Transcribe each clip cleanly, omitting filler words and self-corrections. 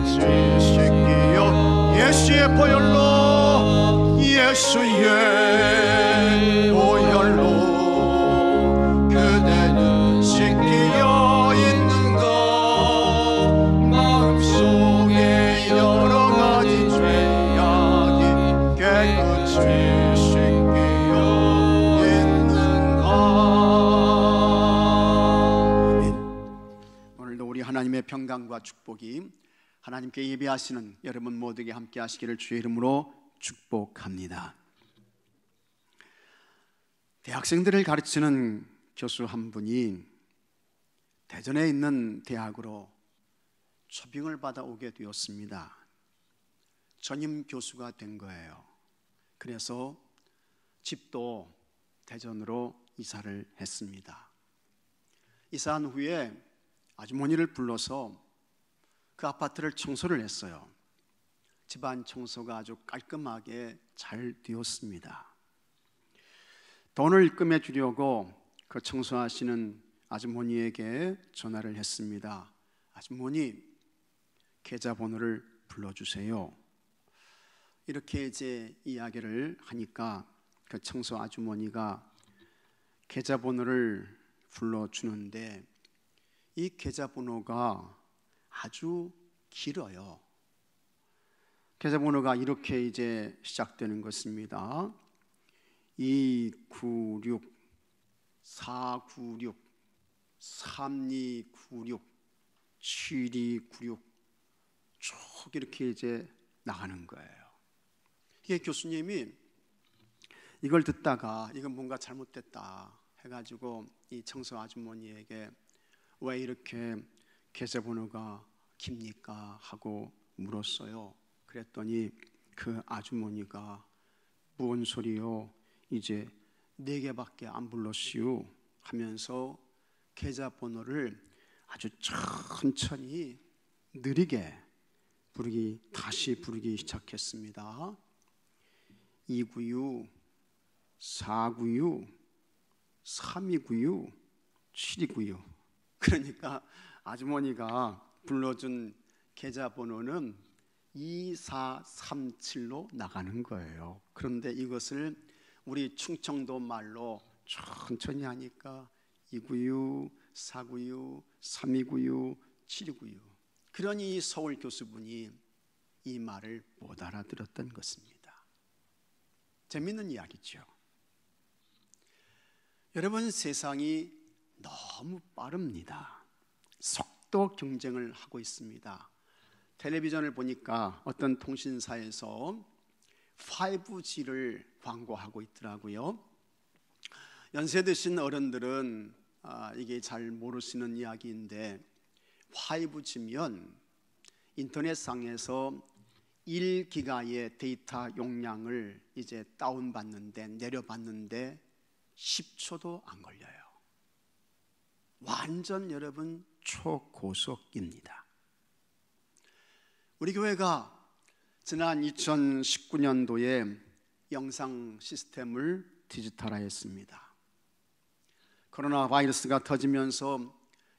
지식이여 예수의 보혈로 예수의 보혈로 그대는 씻기어 있는가 마음속에 여러 가지 죄악이 깨끗이 씻기어 있는가. 아멘. 오늘도 우리 하나님의 평강과 축복이 하나님께 예배하시는 여러분 모두에게 함께 하시기를 주의 이름으로 축복합니다. 대학생들을 가르치는 교수 한 분이 대전에 있는 대학으로 초빙을 받아 오게 되었습니다. 전임 교수가 된 거예요. 그래서 집도 대전으로 이사를 했습니다. 이사한 후에 아주머니를 불러서 그 아파트를 청소를 했어요. 집안 청소가 아주 깔끔하게 잘 되었습니다. 돈을 입금해 주려고 그 청소하시는 아주머니에게 전화를 했습니다. 아주머니, 계좌번호를 불러주세요. 이렇게 이제 이야기를 하니까 그 청소 아주머니가 계좌번호를 불러주는데 이 계좌번호가 아주 길어요. 계좌번호가 이렇게 이제 시작되는 것입니다. 296 496 3296 7296 쭉 이렇게 이제 나가는 거예요. 이게 교수님이 이걸 듣다가 이건 뭔가 잘못됐다 해가지고 이 청소 아주머니에게 왜 이렇게 계좌번호가 깁니까? 하고 물었어요. 그랬더니 그 아주머니가 뭔 소리요? 이제 4개밖에 안 불렀시오 하면서 계좌번호를 아주 천천히 느리게 다시 부르기 시작했습니다. 296 496 3296 7296. 그러니까 아주머니가 불러준 계좌번호는 2437로 나가는 거예요. 그런데 이것을 우리 충청도 말로 천천히 하니까 296, 496, 3296, 7296. 그러니 서울 교수분이 이 말을 못 알아들었던 것입니다. 재밌는 이야기죠. 여러분, 세상이 너무 빠릅니다. 속도 경쟁을 하고 있습니다. 텔레비전을 보니까 어떤 통신사에서 5G를 광고하고 있더라고요. 연세 드신 어른들은 이게 잘 모르시는 이야기인데 5G면 인터넷상에서 1기가의 데이터 용량을 이제 다운받는데 내려받는데 10초도 안 걸려요. 완전 여러분 초고속입니다. 우리 교회가 지난 2019년도에 영상 시스템을 디지털화했습니다. 코로나 바이러스가 터지면서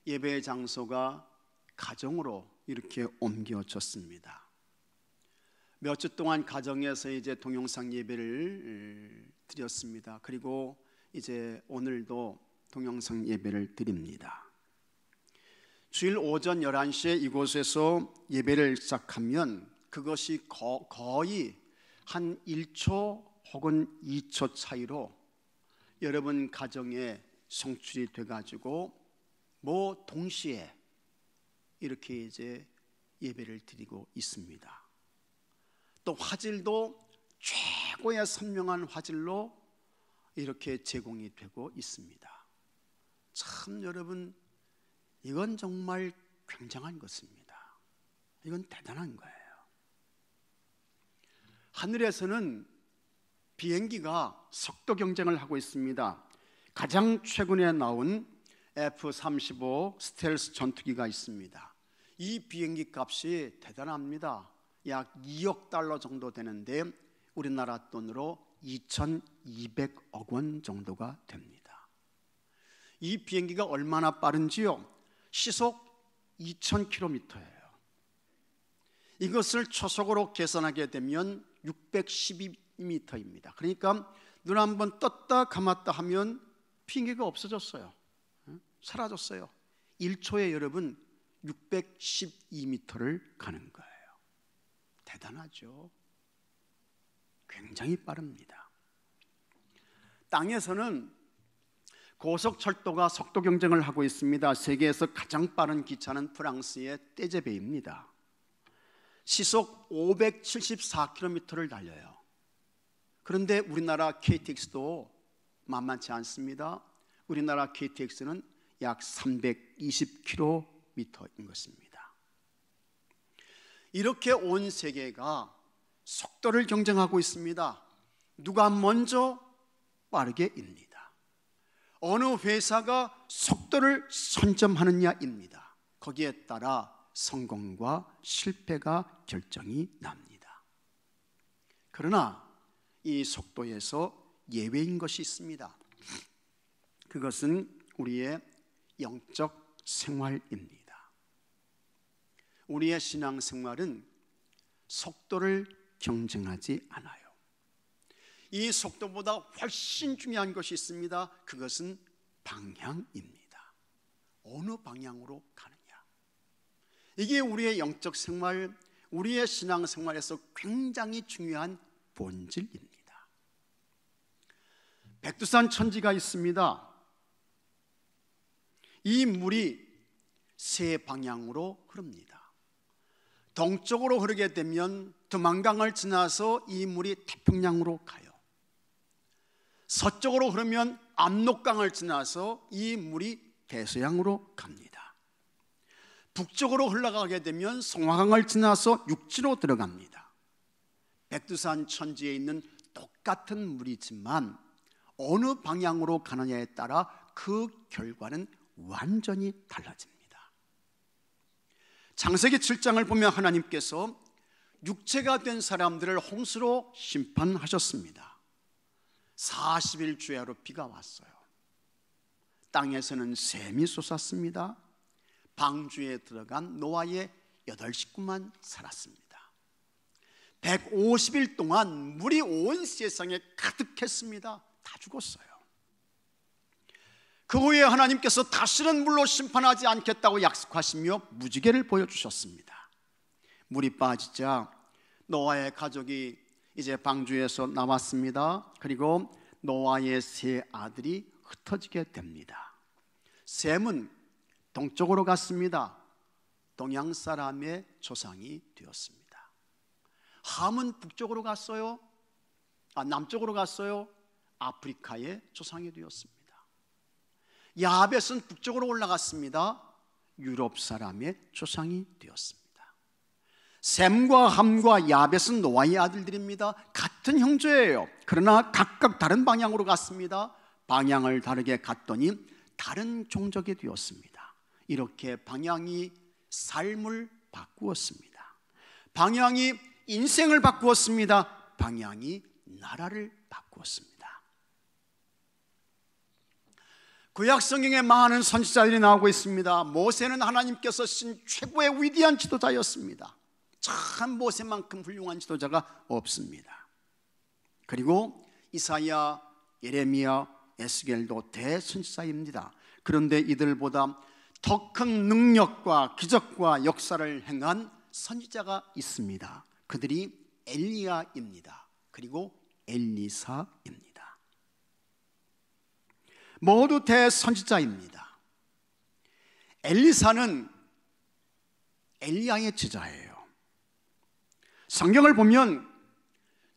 예배 장소가 가정으로 이렇게 옮겨졌습니다. 몇 주 동안 가정에서 이제 동영상 예배를 드렸습니다. 그리고 이제 오늘도 동영상 예배를 드립니다. 주일 오전 11시에 이곳에서 예배를 시작하면 그것이 거의 한 1초 혹은 2초 차이로 여러분 가정에 송출이 돼가지고 동시에 이렇게 이제 예배를 드리고 있습니다. 또 화질도 최고의 선명한 화질로 이렇게 제공이 되고 있습니다. 참 여러분, 이건 정말 굉장한 것입니다. 이건 대단한 거예요. 하늘에서는 비행기가 속도 경쟁을 하고 있습니다. 가장 최근에 나온 F-35 스텔스 전투기가 있습니다. 이 비행기 값이 대단합니다. 약 2억 달러 정도 되는데 우리나라 돈으로 2,200억 원 정도가 됩니다. 이 비행기가 얼마나 빠른지요? 시속 2,000km예요. 이것을 초속으로 계산하게 되면 612m입니다. 그러니까 눈 한번 떴다 감았다 하면 핑계가 없어졌어요. 사라졌어요. 1초에 여러분 612m를 가는 거예요. 대단하죠. 굉장히 빠릅니다. 땅에서는 고속철도가 속도 경쟁을 하고 있습니다. 세계에서 가장 빠른 기차는 프랑스의 떼제베입니다. 시속 574km를 달려요. 그런데 우리나라 KTX도 만만치 않습니다. 우리나라 KTX는 약 320km인 것입니다. 이렇게 온 세계가 속도를 경쟁하고 있습니다. 누가 먼저 빠르게 입니다. 어느 회사가 속도를 선점하느냐입니다. 거기에 따라 성공과 실패가 결정이 납니다. 그러나 이 속도에서 예외인 것이 있습니다. 그것은 우리의 영적 생활입니다. 우리의 신앙생활은 속도를 경쟁하지 않아요. 이 속도보다 훨씬 중요한 것이 있습니다. 그것은 방향입니다. 어느 방향으로 가느냐. 이게 우리의 영적 생활, 우리의 신앙생활에서 굉장히 중요한 본질입니다. 백두산 천지가 있습니다. 이 물이 세 방향으로 흐릅니다. 동쪽으로 흐르게 되면 두만강을 지나서 이 물이 태평양으로 가요. 서쪽으로 흐르면 압록강을 지나서 이 물이 대서양으로 갑니다. 북쪽으로 흘러가게 되면 성화강을 지나서 육지로 들어갑니다. 백두산 천지에 있는 똑같은 물이지만 어느 방향으로 가느냐에 따라 그 결과는 완전히 달라집니다. 창세기 7장을 보면 하나님께서 육체가 된 사람들을 홍수로 심판하셨습니다. 40일 주야로 비가 왔어요. 땅에서는 샘이 솟았습니다. 방주에 들어간 노아의 8식구만 살았습니다. 150일 동안 물이 온 세상에 가득했습니다. 다 죽었어요. 그 후에 하나님께서 다시는 물로 심판하지 않겠다고 약속하시며 무지개를 보여주셨습니다. 물이 빠지자 노아의 가족이 이제 방주에서 나왔습니다. 그리고 노아의 세 아들이 흩어지게 됩니다. 셈은 동쪽으로 갔습니다. 동양 사람의 조상이 되었습니다. 함은 북쪽으로 갔어요. 남쪽으로 갔어요. 아프리카의 조상이 되었습니다. 야벳은 북쪽으로 올라갔습니다. 유럽 사람의 조상이 되었습니다. 셈과 함과 야벳은 노아의 아들들입니다. 같은 형제예요. 그러나 각각 다른 방향으로 갔습니다. 방향을 다르게 갔더니 다른 종족이 되었습니다. 이렇게 방향이 삶을 바꾸었습니다. 방향이 인생을 바꾸었습니다. 방향이 나라를 바꾸었습니다. 구약 성경에 많은 선지자들이 나오고 있습니다. 모세는 하나님께서 신 최고의 위대한 지도자였습니다. 참 모세만큼 훌륭한 지도자가 없습니다. 그리고 이사야, 예레미야, 에스겔도 대선지자입니다. 그런데 이들보다 더 큰 능력과 기적과 역사를 행한 선지자가 있습니다. 그들이 엘리야입니다. 그리고 엘리사입니다. 모두 대선지자입니다. 엘리사는 엘리야의 제자예요. 성경을 보면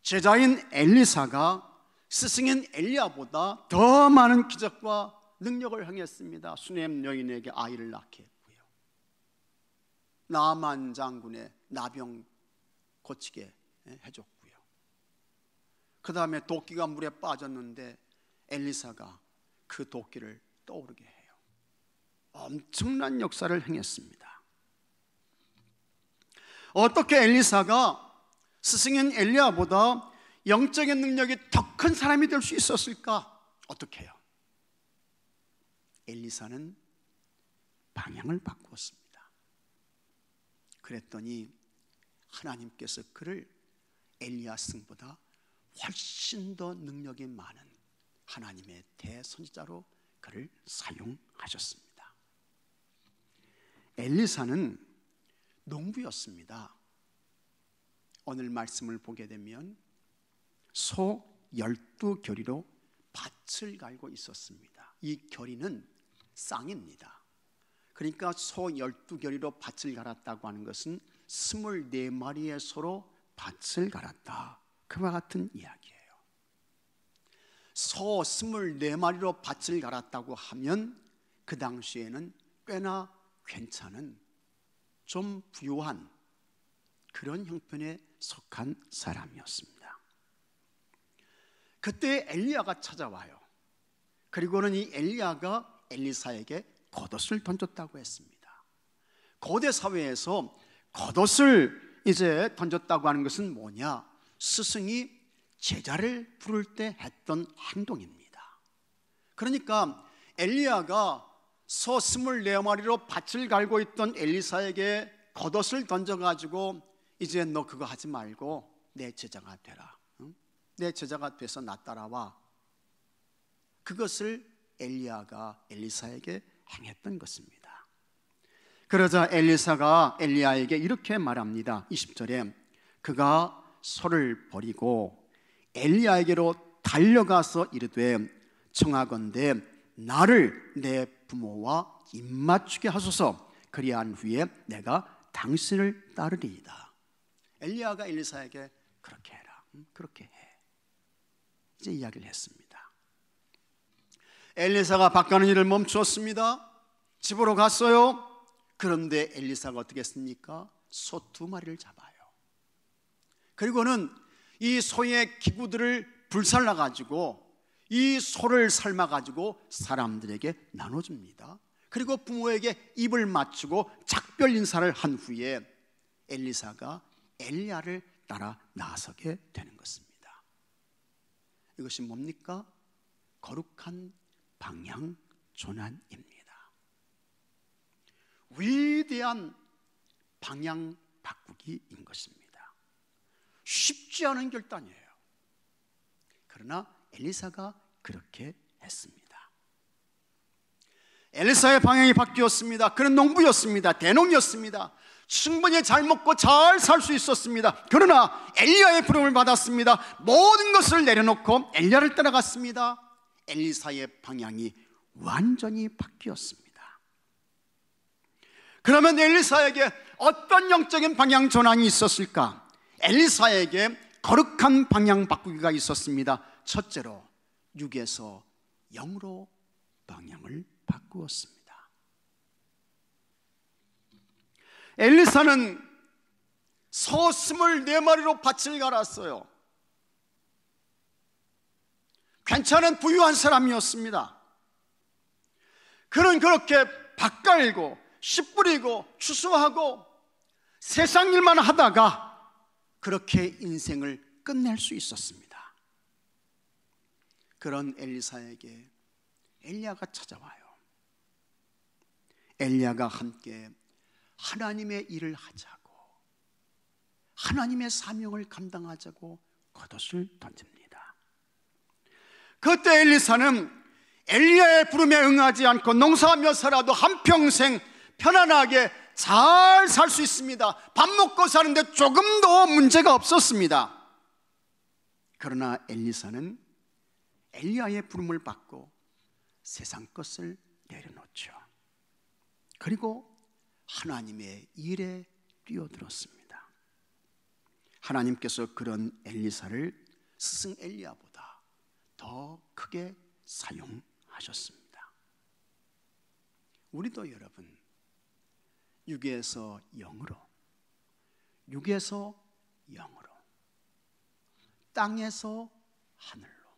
제자인 엘리사가 스승인 엘리야보다 더 많은 기적과 능력을 행했습니다. 수넴 여인에게 아이를 낳게 했고요. 나만 장군의 나병 고치게 해줬고요. 그 다음에 도끼가 물에 빠졌는데 엘리사가 그 도끼를 떠오르게 해요. 엄청난 역사를 행했습니다. 어떻게 엘리사가 스승인 엘리야보다 영적인 능력이 더 큰 사람이 될 수 있었을까? 어떻게 해요? 엘리사는 방향을 바꾸었습니다. 그랬더니 하나님께서 그를 엘리야 승보다 훨씬 더 능력이 많은 하나님의 대선지자로 그를 사용하셨습니다. 엘리사는 농부였습니다. 오늘 말씀을 보게 되면 소 12겨리로 밭을 갈고 있었습니다. 이 겨리는 쌍입니다. 그러니까 소 12겨리로 밭을 갈았다고 하는 것은 24마리의 소로 밭을 갈았다, 그와 같은 이야기예요. 소 24마리로 밭을 갈았다고 하면 그 당시에는 꽤나 괜찮은, 좀 부유한 그런 형편에 속한 사람이었습니다. 그때 엘리야가 찾아와요. 그리고는 이 엘리야가 엘리사에게 겉옷을 던졌다고 했습니다. 고대 사회에서 겉옷을 이제 던졌다고 하는 것은 뭐냐? 스승이 제자를 부를 때 했던 행동입니다. 그러니까 엘리야가 소 24마리로 밭을 갈고 있던 엘리사에게 겉옷을 던져가지고 이제 너 그거 하지 말고 내 제자가 되라, 내 제자가 돼서 나 따라와, 그것을 엘리야가 엘리사에게 행했던 것입니다. 그러자 엘리사가 엘리야에게 이렇게 말합니다. 20절에 그가 소를 버리고 엘리야에게로 달려가서 이르되 청하건대 나를 내 부모와 입맞추게 하소서. 그리한 후에 내가 당신을 따르리이다. 엘리야가 엘리사에게 그렇게 해라, 그렇게 해, 이제 이야기를 했습니다. 엘리사가 밭 가는 일을 멈추었습니다. 집으로 갔어요. 그런데 엘리사가 어떻게 했습니까? 소 2마리를 잡아요. 그리고는 이 소의 기구들을 불살라가지고 이 소를 삶아가지고 사람들에게 나눠줍니다. 그리고 부모에게 입을 맞추고 작별 인사를 한 후에 엘리사가 엘리야를 따라 나서게 되는 것입니다. 이것이 뭡니까? 거룩한 방향 전환입니다. 위대한 방향 바꾸기인 것입니다. 쉽지 않은 결단이에요. 그러나 엘리사가 그렇게 했습니다. 엘리사의 방향이 바뀌었습니다. 그는 농부였습니다. 대농이었습니다. 충분히 잘 먹고 잘 살 수 있었습니다. 그러나 엘리야의 부름을 받았습니다. 모든 것을 내려놓고 엘리야를 따라갔습니다. 엘리사의 방향이 완전히 바뀌었습니다. 그러면 엘리사에게 어떤 영적인 방향 전환이 있었을까? 엘리사에게 거룩한 방향 바꾸기가 있었습니다. 첫째로 육에서 영으로 방향을 바꾸었습니다. 엘리사는 소 24마리로 밭을 갈았어요. 괜찮은 부유한 사람이었습니다. 그는 그렇게 밭 갈고 씨 뿌리고 추수하고 세상 일만 하다가 그렇게 인생을 끝낼 수 있었습니다. 그런 엘리사에게 엘리야가 찾아와요. 엘리야가 함께 하나님의 일을 하자고, 하나님의 사명을 감당하자고 겉옷을 던집니다. 그때 엘리사는 엘리야의 부름에 응하지 않고 농사하며 살아도 한평생 편안하게 잘 살 수 있습니다. 밥 먹고 사는데 조금도 문제가 없었습니다. 그러나 엘리사는 엘리야의 부름을 받고 세상 것을 내려놓죠. 그리고 하나님의 일에 뛰어들었습니다. 하나님께서 그런 엘리사를 스승 엘리야보다 더 크게 사용하셨습니다. 우리도 여러분, 육에서 영으로, 육에서 영으로, 땅에서 하늘로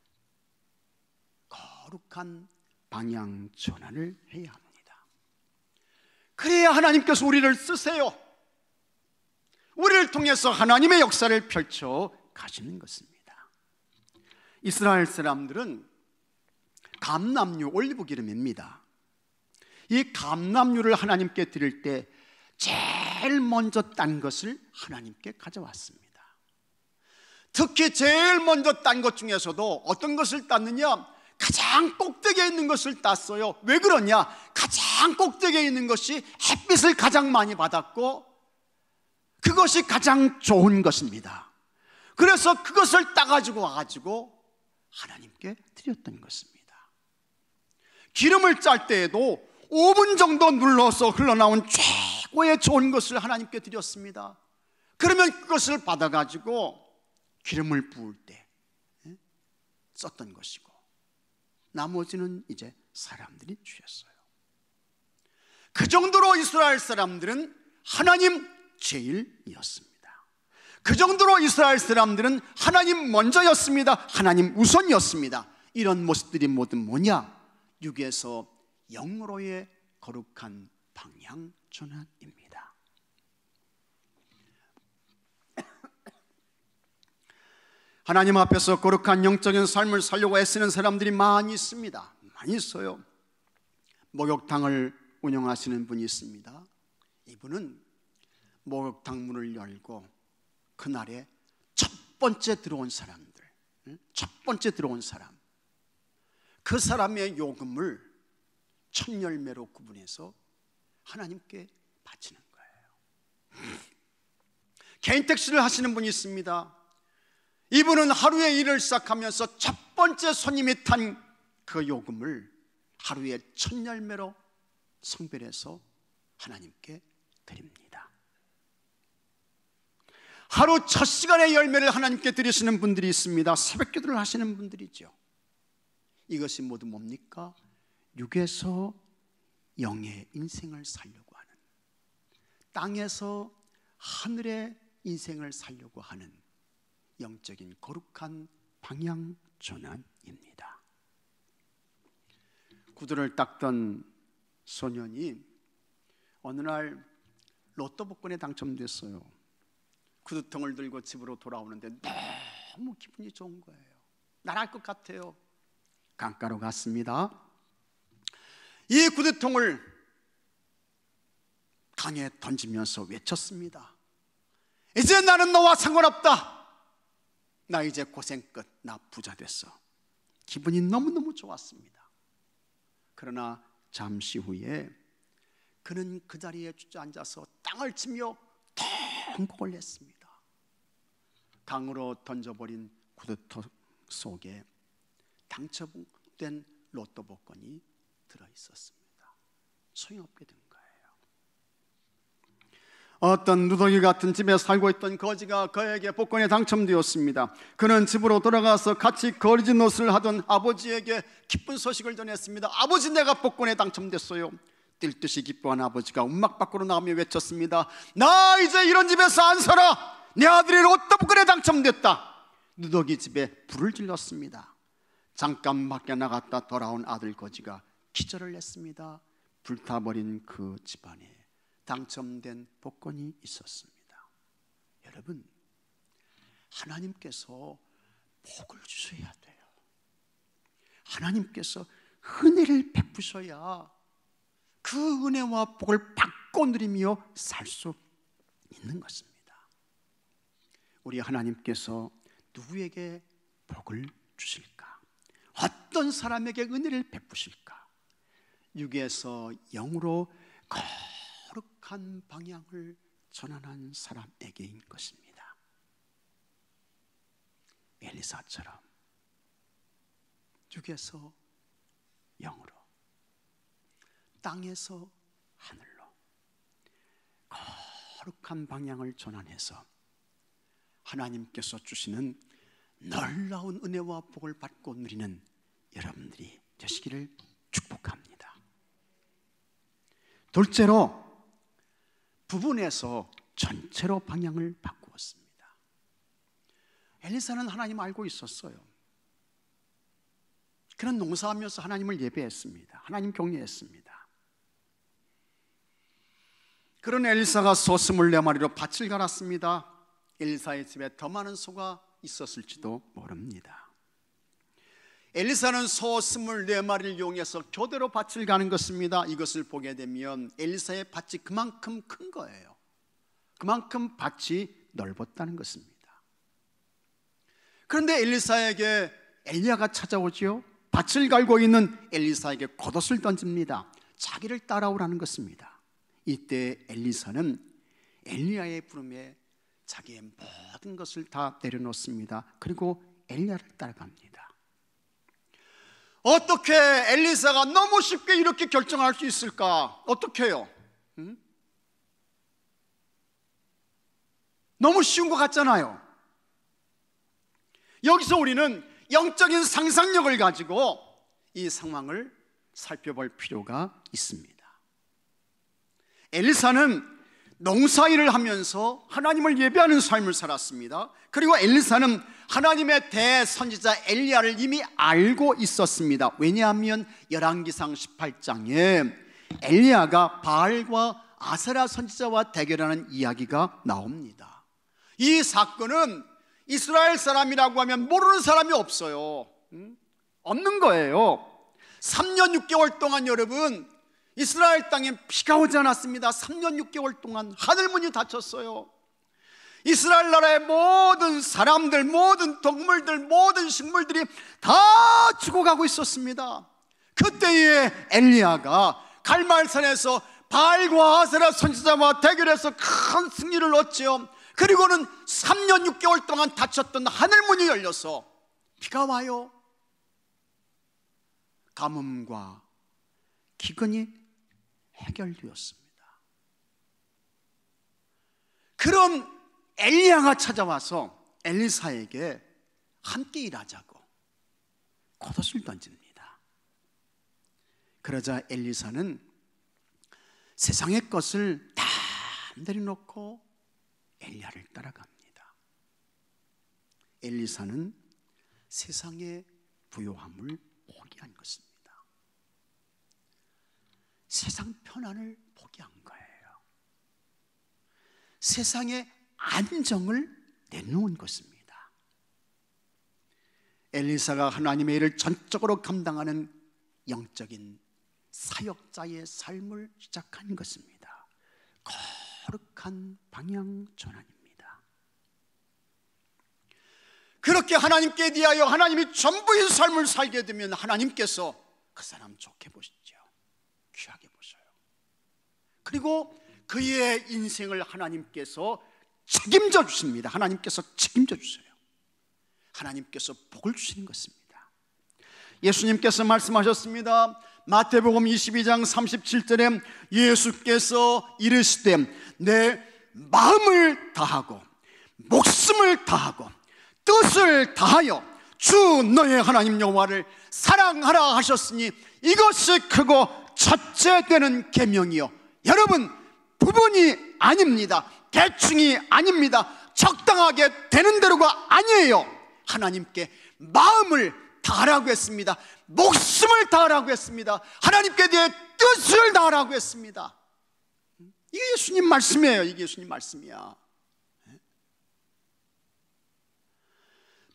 거룩한 방향 전환을 해야 합니다. 그래야 하나님께서 우리를 쓰세요. 우리를 통해서 하나님의 역사를 펼쳐 가시는 것입니다. 이스라엘 사람들은 감람류, 올리브 기름입니다. 이 감람류를 하나님께 드릴 때 제일 제일 먼저 딴 것을 하나님께 가져왔습니다. 특히 제일 먼저 딴 것 중에서도 어떤 것을 땄느냐? 가장 꼭대기에 있는 것을 땄어요. 왜 그러냐? 가장 꼭대기에 있는 것이 햇빛을 가장 많이 받았고 그것이 가장 좋은 것입니다. 그래서 그것을 따가지고 와가지고 하나님께 드렸던 것입니다. 기름을 짤 때에도 5분 정도 눌러서 흘러나온 최고의 좋은 것을 하나님께 드렸습니다. 그러면 그것을 받아가지고 기름을 부을 때 썼던 것이고 나머지는 이제 사람들이 주셨어요. 그 정도로 이스라엘 사람들은 하나님 제일이었습니다. 그 정도로 이스라엘 사람들은 하나님 먼저였습니다. 하나님 우선이었습니다. 이런 모습들이 모두 뭐냐? 육에서 영으로의 거룩한 방향 전환입니다. 하나님 앞에서 거룩한 영적인 삶을 살려고 애쓰는 사람들이 많이 있습니다. 많이 있어요. 목욕탕을 운영하시는 분이 있습니다. 이분은 목욕탕 문을 열고 그날에 첫 번째 들어온 사람들, 첫 번째 들어온 사람, 그 사람의 요금을 첫 열매로 구분해서 하나님께 바치는 거예요. 개인 택시를 하시는 분이 있습니다. 이분은 하루에 일을 시작하면서 첫 번째 손님이 탄 그 요금을 하루에 첫 열매로 성별해서 하나님께 드립니다. 하루 첫 시간의 열매를 하나님께 드리시는 분들이 있습니다. 새벽기도를 하시는 분들이죠. 이것이 모두 뭡니까? 육에서 영의 인생을 살려고 하는, 땅에서 하늘의 인생을 살려고 하는 영적인 거룩한 방향 전환입니다. 구두를 닦던 소년이 어느 날 로또 복권에 당첨됐어요. 구두통을 들고 집으로 돌아오는데 너무 기분이 좋은 거예요. 날아갈 것 같아요. 강가로 갔습니다. 이 구두통을 강에 던지면서 외쳤습니다. 이제 나는 너와 상관없다. 나 이제 고생 끝. 나 부자 됐어. 기분이 너무너무 좋았습니다. 그러나 잠시 후에 그는 그 자리에 주저앉아서 땅을 치며 통곡을 했습니다. 강으로 던져버린 구두통 속에 당첨된 로또 복권이 들어있었습니다. 소용없게 된 거예요. 어떤 누더기 같은 집에 살고 있던 거지가 그에게 복권에 당첨되었습니다. 그는 집으로 돌아가서 같이 거리진 노릇을 하던 아버지에게 기쁜 소식을 전했습니다. 아버지, 내가 복권에 당첨됐어요. 뛸 듯이 기뻐한 아버지가 움막 밖으로 나오며 외쳤습니다. 나 이제 이런 집에서 안 살아. 내 아들이 로또 복권에 당첨됐다. 누더기 집에 불을 질렀습니다. 잠깐 밖에 나갔다 돌아온 아들 거지가 기절을 했습니다. 불타버린 그 집안에 당첨된 복권이 있었습니다. 여러분, 하나님께서 복을 주셔야 돼요. 하나님께서 은혜를 베푸셔야 그 은혜와 복을 받고 누리며 살 수 있는 것입니다. 우리 하나님께서 누구에게 복을 주실까? 어떤 사람에게 은혜를 베푸실까? 육에서 영으로 거룩한 방향을 전환한 사람에게인 것입니다. 엘리사처럼 육에서 영으로, 땅에서 하늘로 거룩한 방향을 전환해서 하나님께서 주시는 놀라운 은혜와 복을 받고 누리는 여러분들이 되시기를 축복합니다. 둘째로, 부분에서 전체로 방향을 바꾸었습니다. 엘리사는 하나님 알고 있었어요. 그는 농사하면서 하나님을 예배했습니다. 하나님 경외했습니다. 그런 엘리사가 소 24마리로 밭을 갈았습니다. 엘리사의 집에 더 많은 소가 있었을지도 모릅니다. 엘리사는 소 24마리를 이용해서 교대로 밭을 가는 것입니다. 이것을 보게 되면 엘리사의 밭이 그만큼 큰 거예요. 그만큼 밭이 넓었다는 것입니다. 그런데 엘리사에게 엘리야가 찾아오지요. 밭을 갈고 있는 엘리사에게 겉옷을 던집니다. 자기를 따라오라는 것입니다. 이때 엘리사는 엘리야의 부름에 자기의 모든 것을 다 내려놓습니다. 그리고 엘리야를 따라갑니다. 어떻게 엘리사가 너무 쉽게 이렇게 결정할 수 있을까? 어떻게 해요? 너무 쉬운 것 같잖아요. 여기서 우리는 영적인 상상력을 가지고 이 상황을 살펴볼 필요가 있습니다. 엘리사는 농사일을 하면서 하나님을 예배하는 삶을 살았습니다. 그리고 엘리사는 하나님의 대선지자 엘리야를 이미 알고 있었습니다. 왜냐하면 열왕기상 18장에 엘리야가 바알과 아세라 선지자와 대결하는 이야기가 나옵니다. 이 사건은 이스라엘 사람이라고 하면 모르는 사람이 없어요. 없는 거예요. 3년 6개월 동안 여러분, 이스라엘 땅에 비가 오지 않았습니다. 3년 6개월 동안 하늘문이 닫혔어요. 이스라엘 나라의 모든 사람들, 모든 동물들, 모든 식물들이 다 죽어가고 있었습니다. 그때에 엘리야가 갈멜산에서 바알과 아세라 선지자와 대결해서 큰 승리를 얻지요. 그리고는 3년 6개월 동안 닫혔던 하늘문이 열려서 비가 와요. 가뭄과 기근이 해결되었습니다. 그런 엘리야가 찾아와서 엘리사에게 함께 일하자고 겉옷을 던집니다. 그러자 엘리사는 세상의 것을 다 내려놓고 엘리야를 따라갑니다. 엘리사는 세상의 부요함을 포기한 것입니다. 세상 편안을 포기한 거예요. 세상의 안정을 내놓은 것입니다. 엘리사가 하나님의 일을 전적으로 감당하는 영적인 사역자의 삶을 시작한 것입니다. 거룩한 방향 전환입니다. 그렇게 하나님께 대하여 하나님이 전부인 삶을 살게 되면 하나님께서 그 사람 좋게 보시죠. 귀하게 보셔요. 그리고 그의 인생을 하나님께서 책임져 주십니다. 하나님께서 책임져 주세요. 하나님께서 복을 주시는 것입니다. 예수님께서 말씀하셨습니다. 마태복음 22장 37절에 예수께서 이르시되 내 마음을 다하고 목숨을 다하고 뜻을 다하여 주 너의 하나님 여호와를 사랑하라 하셨으니 이것이 크고 첫째 되는 계명이요. 여러분, 부분이 아닙니다. 대충이 아닙니다. 적당하게 되는 대로가 아니에요. 하나님께 마음을 다하라고 했습니다. 목숨을 다하라고 했습니다. 하나님께 대해 뜻을 다하라고 했습니다. 이게 예수님 말씀이에요. 이게 예수님 말씀이야.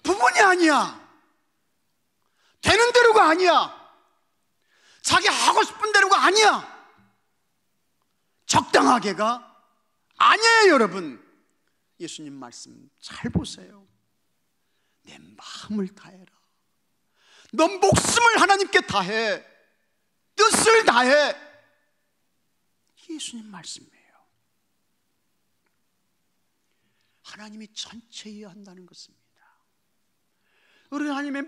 부분이 아니야. 되는 대로가 아니야. 자기 하고 싶은 대로가 아니야. 적당하게가 아니에요. 여러분, 예수님 말씀 잘 보세요. 내 마음을 다해라. 너 목숨을 하나님께 다해. 뜻을 다해. 이게 예수님 말씀이에요. 하나님이 전체여야 한다는 것입니다. 우리 하나님의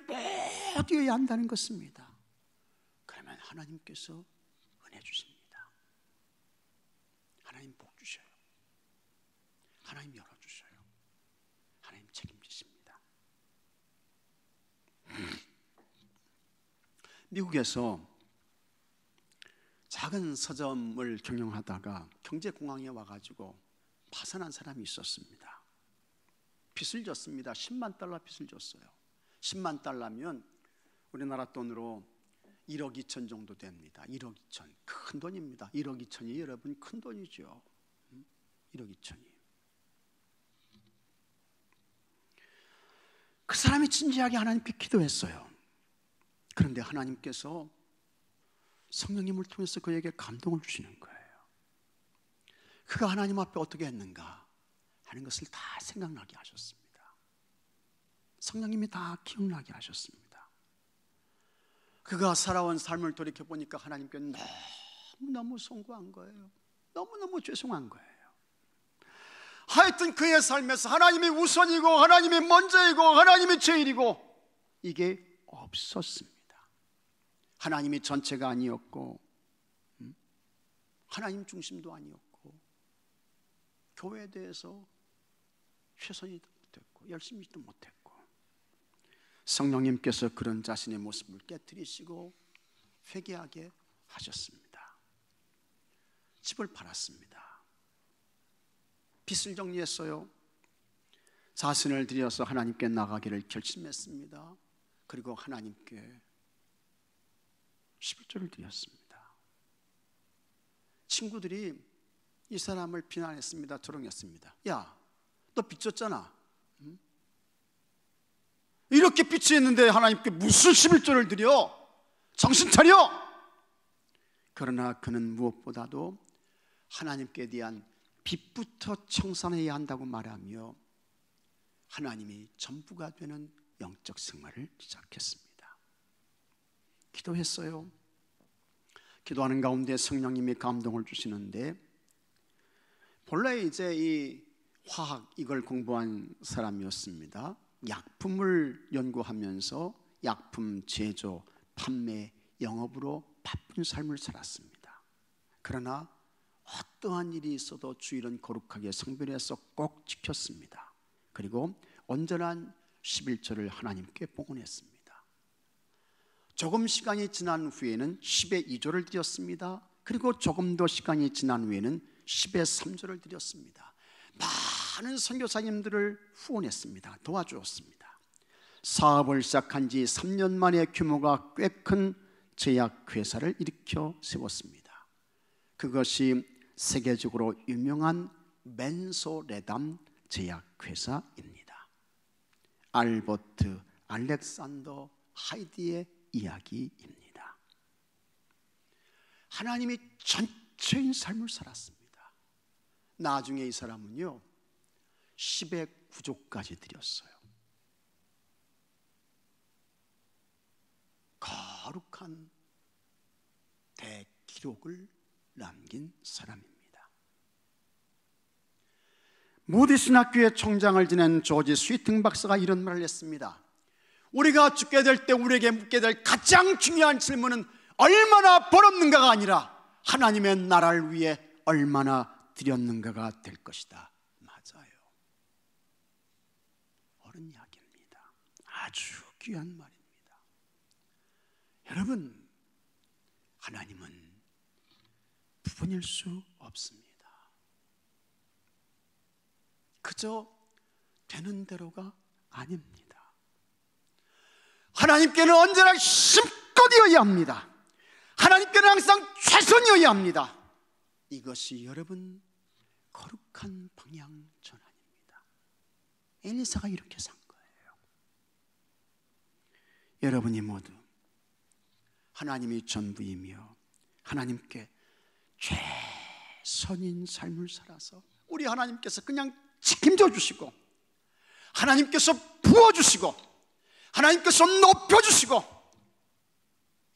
모두여야 한다는 것입니다. 그러면 하나님께서 은혜 주십니다. 하나님 복 주셔요. 하나님 열어주셔요. 하나님 책임지십니다. 미국에서 작은 서점을 경영하다가 경제공황에 와가지고 파산한 사람이 있었습니다. 빚을 졌습니다. 10만 달러 빚을 졌어요. 10만 달러면 우리나라 돈으로 1억 2천 정도 됩니다. 1억 2천, 큰 돈입니다. 1억 2천이 여러분 큰 돈이죠. 1억 2천이. 그 사람이 진지하게 하나님께 기도했어요. 그런데 하나님께서 성령님을 통해서 그에게 감동을 주시는 거예요. 그가 하나님 앞에 어떻게 했는가? 하는 것을 다 생각나게 하셨습니다. 성령님이 다 기억나게 하셨습니다. 그가 살아온 삶을 돌이켜보니까 하나님께 너무너무 송구한 거예요. 너무너무 죄송한 거예요. 하여튼 그의 삶에서 하나님이 우선이고 하나님이 먼저이고 하나님이 제일이고 이게 없었습니다. 하나님이 전체가 아니었고 하나님 중심도 아니었고 교회에 대해서 최선이도 못했고 열심히도 못했고 성령님께서 그런 자신의 모습을 깨뜨리시고 회개하게 하셨습니다. 집을 팔았습니다. 빚을 정리했어요. 자신을 들여서 하나님께 나가기를 결심했습니다. 그리고 하나님께 11조를 드렸습니다. 친구들이 이 사람을 비난했습니다. 조롱했습니다. 야, 너 빚졌잖아. 이렇게 빚이 있는데 하나님께 무슨 11조를 드려? 정신 차려! 그러나 그는 무엇보다도 하나님께 대한 빚부터 청산해야 한다고 말하며 하나님이 전부가 되는 영적 생활을 시작했습니다. 기도했어요. 기도하는 가운데 성령님이 감동을 주시는데 본래 이제 이 화학 이걸 공부한 사람이었습니다. 약품을 연구하면서 약품 제조, 판매, 영업으로 바쁜 삶을 살았습니다. 그러나 어떠한 일이 있어도 주일은 거룩하게 성별해서 꼭 지켰습니다. 그리고 온전한 11조를 하나님께 봉헌했습니다. 조금 시간이 지난 후에는 10의 2조를 드렸습니다. 그리고 조금 더 시간이 지난 후에는 10의 3조를 드렸습니다. 많은 선교사님들을 후원했습니다. 도와주었습니다. 사업을 시작한 지 3년 만에 규모가 꽤 큰 제약회사를 일으켜 세웠습니다. 그것이 세계적으로 유명한 맨소레담 제약회사입니다. 알버트 알렉산더 하이디의 이야기입니다. 하나님이 전체인 삶을 살았습니다. 나중에 이 사람은요 10의 9조까지 드렸어요. 거룩한 대기록을 남긴 사람입니다. 모디 신학교의 총장을 지낸 조지 스위팅 박사가 이런 말을 했습니다. 우리가 죽게 될 때 우리에게 묻게 될 가장 중요한 질문은 얼마나 벌었는가가 아니라 하나님의 나라를 위해 얼마나 드렸는가가 될 것이다. 맞아요. 옳은 이야기입니다. 아주 귀한 말입니다. 여러분, 하나님은 부분일 수 없습니다. 그저 되는 대로가 아닙니다. 하나님께는 언제나 힘껏이어야 합니다. 하나님께는 항상 최선이어야 합니다. 이것이 여러분 거룩한 방향 전환입니다. 엘리사가 이렇게 산 거예요. 여러분이 모두 하나님이 전부이며 하나님께 최선인 삶을 살아서 우리 하나님께서 그냥 책임져 주시고 하나님께서 부어주시고 하나님께서 높여주시고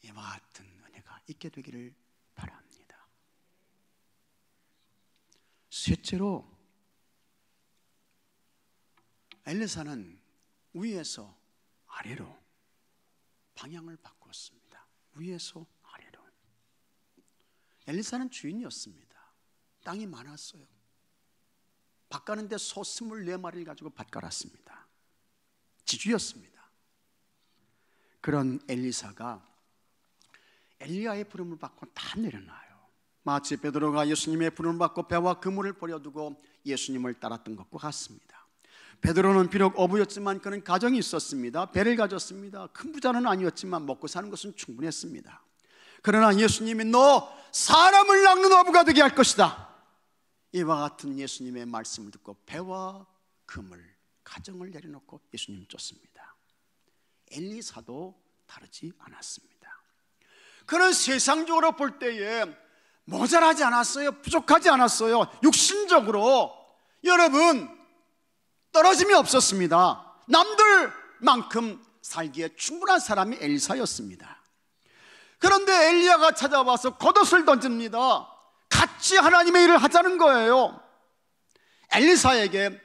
이와 같은 은혜가 있게 되기를 바랍니다. 셋째로 엘리사는 위에서 아래로 방향을 바꿨습니다. 위에서 아래로. 엘리사는 주인이었습니다. 땅이 많았어요. 밭 가는데 소 24마리를 가지고 밭 갈았습니다. 지주였습니다. 그런 엘리사가 엘리야의 부름을 받고 다 내려놔요. 마치 베드로가 예수님의 부름을 받고 배와 그물을 버려두고 예수님을 따랐던 것과 같습니다. 베드로는 비록 어부였지만 그는 가정이 있었습니다. 배를 가졌습니다. 큰 부자는 아니었지만 먹고 사는 것은 충분했습니다. 그러나 예수님이 너 사람을 낚는 어부가 되게 할 것이다. 이와 같은 예수님의 말씀을 듣고 배와 그물, 가정을 내려놓고 예수님 쫓습니다. 엘리사도 다르지 않았습니다. 그는 세상적으로 볼 때에 모자라지 않았어요. 부족하지 않았어요. 육신적으로 여러분 떨어짐이 없었습니다. 남들만큼 살기에 충분한 사람이 엘리사였습니다. 그런데 엘리야가 찾아와서 겉옷을 던집니다. 같이 하나님의 일을 하자는 거예요. 엘리사에게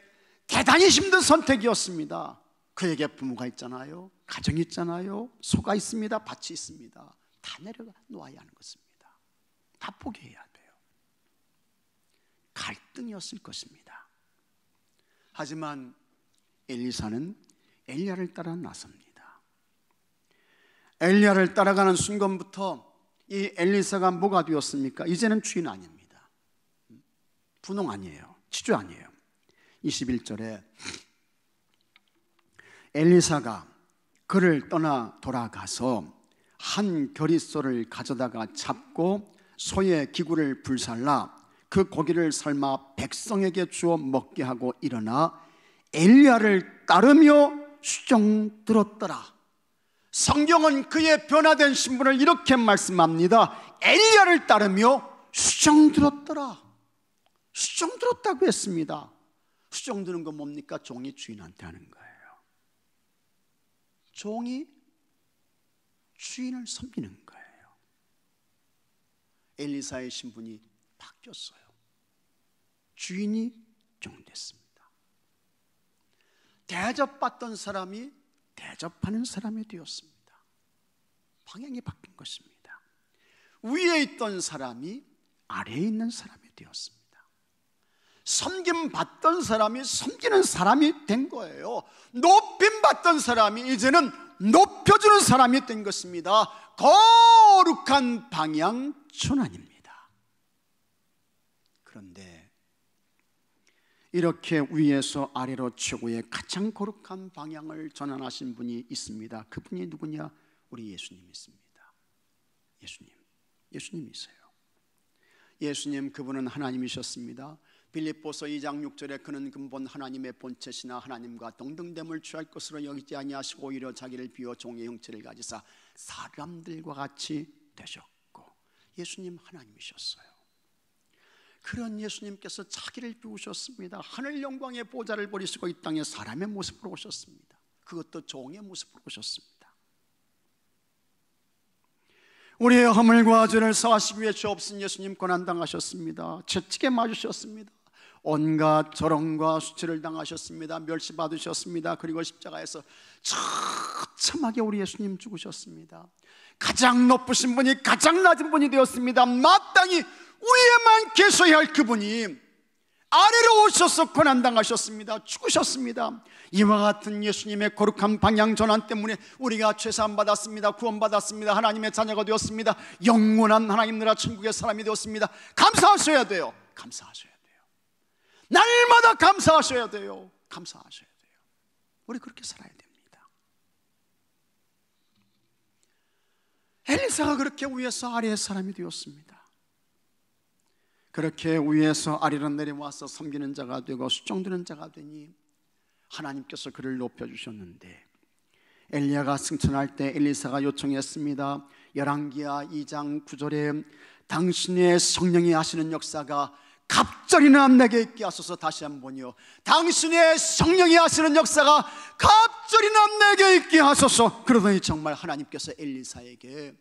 대단히 힘든 선택이었습니다. 그에게 부모가 있잖아요, 가정이 있잖아요, 소가 있습니다, 밭이 있습니다. 다 내려놓아야 하는 것입니다. 다 포기해야 돼요. 갈등이었을 것입니다. 하지만 엘리사는 엘리야를 따라 나섭니다. 엘리야를 따라가는 순간부터 이 엘리사가 뭐가 되었습니까? 이제는 주인 아닙니다. 분홍 아니에요, 치주 아니에요. 21절에 엘리사가 그를 떠나 돌아가서 한 겨릿소를 가져다가 잡고 소의 기구를 불살라 그 고기를 삶아 백성에게 주어 먹게 하고 일어나 엘리야를 따르며 수종들었더라. 성경은 그의 변화된 신분을 이렇게 말씀합니다. 엘리야를 따르며 수종들었더라. 수종들었다고 했습니다. 수종드는 건 뭡니까? 종이 주인한테 하는 거예요. 종이 주인을 섬기는 거예요. 엘리사의 신분이 바뀌었어요. 주인이 종 됐습니다. 대접받던 사람이 대접하는 사람이 되었습니다. 방향이 바뀐 것입니다. 위에 있던 사람이 아래에 있는 사람이 되었습니다. 섬김받던 사람이 섬기는 사람이 된 거예요. 높임받던 사람이 이제는 높여주는 사람이 된 것입니다. 거룩한 방향 전환입니다. 그런데 이렇게 위에서 아래로 최고의 가장 거룩한 방향을 전환하신 분이 있습니다. 그분이 누구냐? 우리 예수님이 있습니다. 예수님이세요. 예수님, 그분은 하나님이셨습니다. 빌립보서 2장 6절에 그는 근본 하나님의 본체시나 하나님과 동등됨을 취할 것으로 여기지 아니하시고 오히려 자기를 비워 종의 형체를 가지사 사람들과 같이 되셨고, 예수님 하나님이셨어요. 그런 예수님께서 자기를 비우셨습니다. 하늘 영광의 보좌를 버리시고 이 땅에 사람의 모습으로 오셨습니다. 그것도 종의 모습으로 오셨습니다. 우리의 허물과 죄를 사하시기 위해 죄 없은 예수님 고난당하셨습니다. 채찍에 맞으셨습니다. 온갖 조롱과 수치를 당하셨습니다. 멸시받으셨습니다. 그리고 십자가에서 처참하게 우리 예수님 죽으셨습니다. 가장 높으신 분이 가장 낮은 분이 되었습니다. 마땅히 위에만 계셔야 할 그분이 아래로 오셔서 고난당하셨습니다. 죽으셨습니다. 이와 같은 예수님의 거룩한 방향 전환 때문에 우리가 죄사함 받았습니다. 구원받았습니다. 하나님의 자녀가 되었습니다. 영원한 하나님 나라 천국의 사람이 되었습니다. 감사하셔야 돼요. 감사하셔야 돼요. 날마다 감사하셔야 돼요. 감사하셔야 돼요. 우리 그렇게 살아야 됩니다. 엘리사가 그렇게 위에서 아래의 사람이 되었습니다. 그렇게 위에서 아래로 내려와서 섬기는 자가 되고 수종드는 자가 되니 하나님께서 그를 높여주셨는데, 엘리야가 승천할 때 엘리사가 요청했습니다. 열왕기하 2장 9절에 당신의 성령이 하시는 역사가 갑절이나 내게 있게 하소서. 다시 한번요. 당신의 성령이 하시는 역사가 갑절이나 내게 있게 하소서. 그러더니 정말 하나님께서 엘리사에게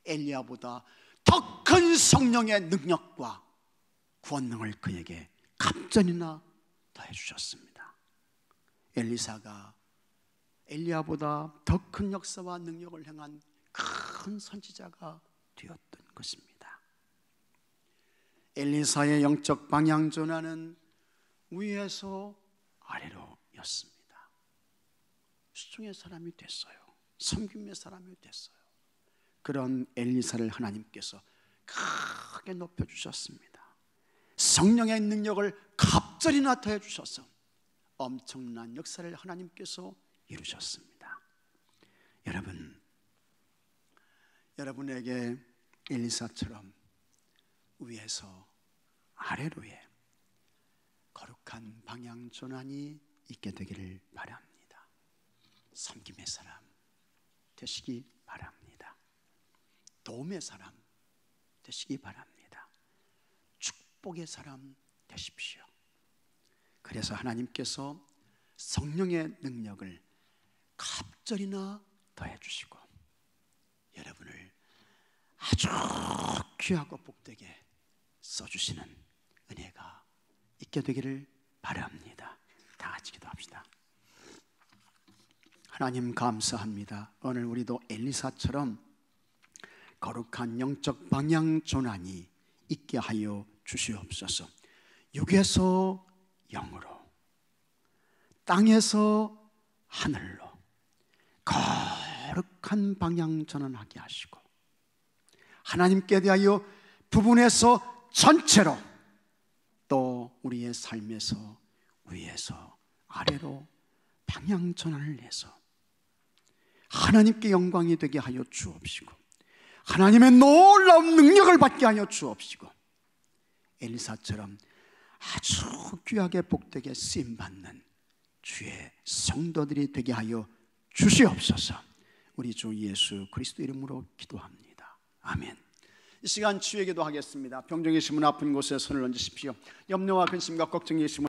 엘리야보다 더 큰 성령의 능력과 구원능을 그에게 갑절이나 더해 주셨습니다. 엘리사가 엘리야보다 더 큰 역사와 능력을 행한 큰 선지자가 되었던 것입니다. 엘리사의 영적 방향 전환은 위에서 아래로였습니다. 수종의 사람이 됐어요. 섬김의 사람이 됐어요. 그런 엘리사를 하나님께서 크게 높여주셨습니다. 성령의 능력을 갑절이나 더해주셔서 엄청난 역사를 하나님께서 이루셨습니다. 여러분에게 엘리사처럼 위에서 아래로의 거룩한 방향 전환이 있게 되기를 바랍니다. 섬김의 사람 되시기 바랍니다. 도움의 사람 되시기 바랍니다. 축복의 사람 되십시오. 그래서 하나님께서 성령의 능력을 갑절이나 더해 주시고 여러분을 아주 귀하고 복되게 써주시는 은혜가 있게 되기를 바랍니다. 다 같이 기도합시다. 하나님 감사합니다. 오늘 우리도 엘리사처럼 거룩한 영적 방향 전환이 있게 하여 주시옵소서. 육에서 영으로, 땅에서 하늘로 거룩한 방향 전환하게 하시고 하나님께 대하여 부분에서 전체로 또 우리의 삶에서 위에서 아래로 방향 전환을 해서 하나님께 영광이 되게 하여 주옵시고 하나님의 놀라운 능력을 받게 하여 주옵시고 엘리사처럼 아주 귀하게 복되게 쓰임받는 주의 성도들이 되게 하여 주시옵소서. 우리 주 예수 그리스도 이름으로 기도합니다. 아멘. 이 시간 주의 기도하겠습니다. 병정이시면 아픈 곳에 손을 얹으십시오. 염려와 근심과 걱정이 있으면